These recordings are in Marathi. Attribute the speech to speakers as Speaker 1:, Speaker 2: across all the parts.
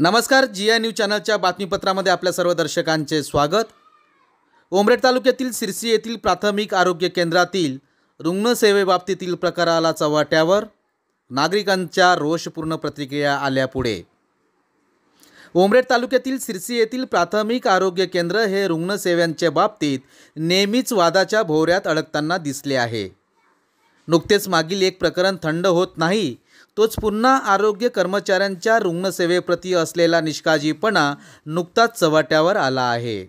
Speaker 1: नमस्कार, जी आय न्यूज चॅनलच्या बातमीपत्रामध्ये आपल्या सर्व दर्शकांचे स्वागत। उमरेड तालुक्यातील सिरसी येथील प्राथमिक आरोग्य केंद्रातील रुग्णसेवेबाबतीतील प्रकाराला चव्हाट्यावर, नागरिकांच्या रोषपूर्ण प्रतिक्रिया आल्यापुढे। उमरेड तालुक्यातील सिरसी येथील प्राथमिक आरोग्य केंद्र हे रुग्णसेवांच्या बाबतीत नेहमीच वादाच्या भोवऱ्यात अडकताना दिसले आहे। नुकतेच मागील एक प्रकरण थंड होत नाही, तोच पुन्हा आरोग्य कर्मचाऱ्यांच्या रुग्णसेवेप्रती असलेला निष्काळजीपणा नुकताच चव्हाट्यावर आला आहे।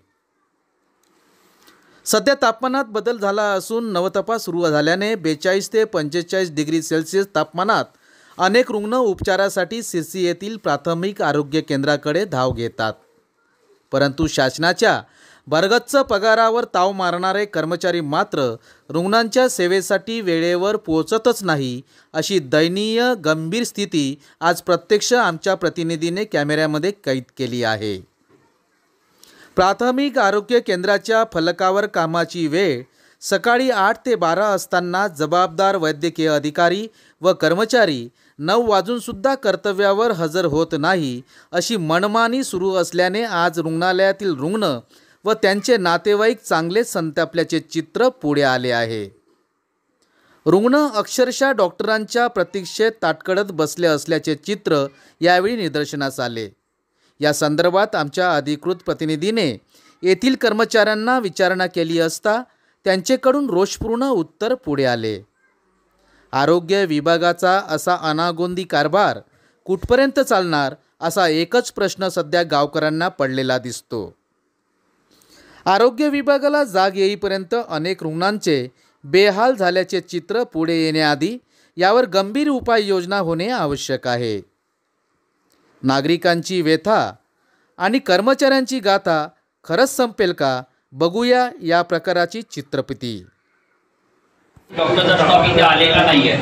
Speaker 1: सध्या तापमानात बदल झाला असून नवतपा सुरू झाल्याने 42 ते 45 डिग्री सेल्सिअस तापमानात अनेक रुग्ण उपचारासाठी सिरसी येथील प्राथमिक आरोग्य केंद्राकडे धाव घेतात। परंतु शासनाच्या भरगच्च पगारावर ताव मारणारे कर्मचारी मात्र रुग्णांच्या सेवेसाठी वेळेवर पोहोचतच नाही, अशी दयनीय गंभीर स्थिती आज प्रत्यक्ष आमच्या प्रतिनिधीने कॅमेऱ्यामध्ये कैद केली आहे। प्राथमिक आरोग्य केंद्राच्या फलकावर कामाची वेळ सकाळी 8 ते 12 असताना जबाबदार वैद्यकीय अधिकारी व कर्मचारी 9 वाजून सुद्धा कर्तव्यावर हजर होत नाही, अशी मनमानी सुरू असल्याने आज रुग्णालयातील रुग्ण व त्यांचे नातेवाईक चांगलेच संतापल्याचे चित्र पुढे आले आहे। रुग्ण अक्षरशः डॉक्टरांच्या प्रतीक्षेत ताटकळत बसले असल्याचे चित्र यावेळी निदर्शनास आले। या संदर्भात आमच्या अधिकृत प्रतिनिधीने येथील कर्मचाऱ्यांना विचारणा केली असता त्यांच्याकडून रोषपूर्ण उत्तर पुढे आले। आरोग्य विभागाचा असा अनागोंदी कारभार कुठपर्यंत चालणार, असा एकच प्रश्न सध्या गावकऱ्यांना पडलेला दिसतो। आरोग्य विभागाला जाग येईपर्यंत अनेक रुग्णांचे बेहाल झाल्याचे चित्र पुढे येण्याआधी यावर गंभीर उपाययोजना होणे आवश्यक आहे। नागरिकांची व्यथा आणि कर्मचाऱ्यांची गाथा खरंच संपेल का, बघूया या प्रकाराची चित्रफिती।
Speaker 2: डॉक्टरचा स्टॉक इथे आलेला नाहीये,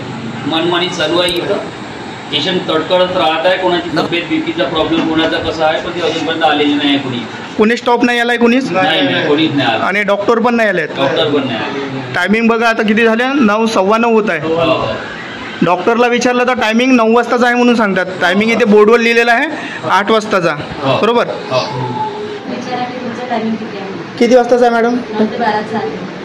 Speaker 2: मनमानी चालू आहे। इथं पेशंट तडतडत राहत आहे, कोणाची तब्येत बीपीचा प्रॉब्लेम कोणाचा कसा आहे, पण ते अजूनपर्यंत आलेले नाही। कोणी
Speaker 3: स्टॉप नाही आलाय, कोणीच
Speaker 2: नाही आला
Speaker 3: आणि डॉक्टर पण नाही आले।
Speaker 2: डॉक्टर पण नाही आले।
Speaker 3: टायमिंग बघा आता किती झाले, 9 सव्वा 9 होत आहे। डॉक्टरला विचारलं तर टायमिंग 9 वाजताचा आहे म्हणून सांगतात। टायमिंग इथे बोर्डवर लिहिलेला आहे 8 वाजताचा, बरोबर? किती वाजताचा आहे मॅडम?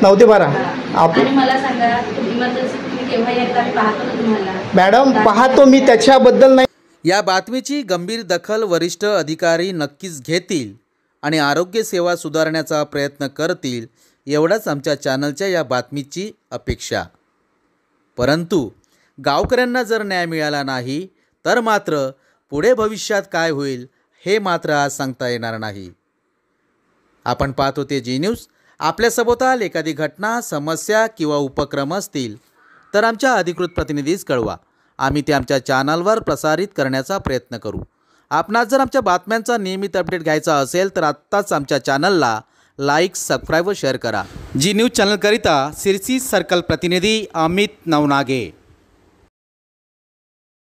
Speaker 3: 9 ते 12।
Speaker 4: आणि मला सांगा, इमर्जन्सी तुम्ही केव्हा येता? मी पाहतो ना तुम्हाला।
Speaker 3: मॅडम पाहतो मी, त्याच्याबद्दल नाही।
Speaker 1: या बातमीची गंभीर दखल वरिष्ठ अधिकारी नक्कीच घेतील आणि आरोग्य सेवा सुधारण्याचा प्रयत्न करतील, एवढाच आमच्या चॅनलच्या या बातमीची अपेक्षा। परंतु गावकऱ्यांना जर न्याय मिळाला नाही तर मात्र पुढे भविष्यात काय होईल हे मात्र आज सांगता येणार नाही। आपण पाहत होते जी न्यूज। आपल्या सभोवताल एखादी घटना, समस्या किंवा उपक्रम असतील तर आमच्या अधिकृत प्रतिनिधीस कळवा, आम्ही ते आमच्या चॅनलवर प्रसारित करण्याचा प्रयत्न करू। आपणास जर आमच्या बातम्यांचा नियमित अपडेट घ्यायचा असेल तर आत्ताच आमच्या चॅनलला लाईक, सबस्क्राईब व शेअर करा। जी न्यूज चॅनलकरिता सिरसी सर्कल प्रतिनिधी अमित नवनागे।